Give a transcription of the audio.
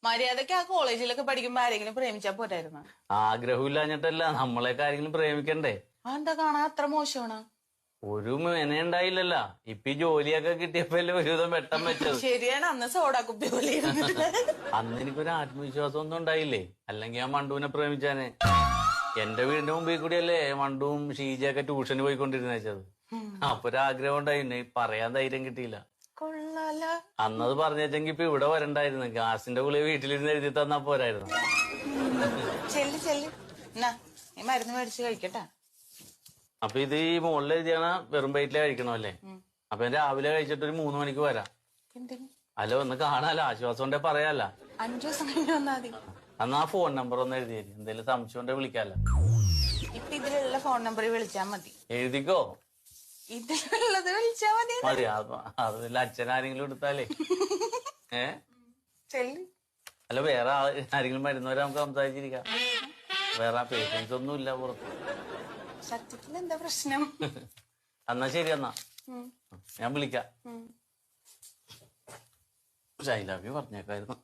മര്യാദക്ക് ആ കോളേജിലൊക്കെ പഠിക്കുമ്പോ ആരെങ്കിലും പ്രേമിച്ചാ പോരായിരുന്നു. ആഗ്രഹമില്ലാഞ്ഞിട്ടല്ല, നമ്മളെയൊക്കെ ആരെങ്കിലും പ്രേമിക്കണ്ടേ? എന്താ കാണാൻ അത്ര മോശമാണ്? ഒരു മെന ഉണ്ടായില്ലല്ല. ഇപ്പൊ ഈ ജോലിയൊക്കെ കിട്ടിയപ്പോഴല്ലേ ഒരുവിധം വെട്ടം വെച്ചത്. ശരിയാണ്, അന്ന് സോഡാ കുപ്പി പോലെ അന്ന് എനിക്കൊരു ആത്മവിശ്വാസം ഒന്നും ഉണ്ടായില്ലേ, അല്ലെങ്കിൽ ഞാൻ മണ്ടുവിനെ പ്രേമിച്ചാനെ. എന്റെ വീടിന്റെ മുമ്പിൽ കൂടിയല്ലേ മണ്ടുവും ഷീജയൊക്കെ ട്യൂഷന് പോയിക്കൊണ്ടിരുന്നത്. അപ്പൊ ഒരാഗ്രഹം ഉണ്ടായിരുന്നു, പറയാൻ ധൈര്യം കിട്ടിയില്ല. കൊള്ളാല. അന്നത് പറഞ്ഞെങ്കി ഇപ്പൊ ഇവിടെ വരണ്ടായിരുന്നു. ഗ്യാസിന്റെ ഗുളിക വീട്ടിലിരുന്ന് എഴുതി തന്നാ പോരായിരുന്നു. ചെല്ലി ചെല്ലി എന്നാ ഈ മരുന്ന് മേടിച്ച് കഴിക്കട്ടാ. അപ്പൊ ഇത് ഈ മുകളിൽ എഴുതിയാണ് വെറും വയറ്റിലെ കഴിക്കണമല്ലേ? അപ്പൊ ഞാൻ രാവിലെ കഴിച്ചിട്ട് ഒരു 3 മണിക്ക് വരാം. അല്ല, ഒന്ന് കാണാലോ, ആശ്വാസം ഉണ്ടേ പറയാല്ല. 5 ദിവസം കഴിഞ്ഞ് വന്നാ മതി. എന്നാ ഫോൺ നമ്പർ ഒന്ന് എഴുതിയേരി, എന്തെങ്കിലും സംശയം ഉണ്ടെ വിളിക്കാല്ലോ. ഇപ്പൊ ഇതിലുള്ള ഫോൺ നമ്പറിൽ വിളിച്ചാ മതി. എഴുതിക്കോ, ഇതിലുള്ളത് വിളിച്ചാ മതി. മതി. അതിൽ അച്ഛനാരെങ്കിലും എടുത്താലേ ചെല്ലി. അല്ല, വേറെ ആരെങ്കിലും വരുന്നവരെ നമുക്ക് സംസാരിച്ചിരിക്കാം. വേറെ പേഷ്യൻസ് ഒന്നും ഇല്ല പുറത്ത്. സത്യത്തിൽ എന്താ പ്രശ്നം? എന്നാ ശരി, എന്നാ ഞാൻ വിളിക്കാം. I love you പറഞ്ഞേക്കായിരുന്നു.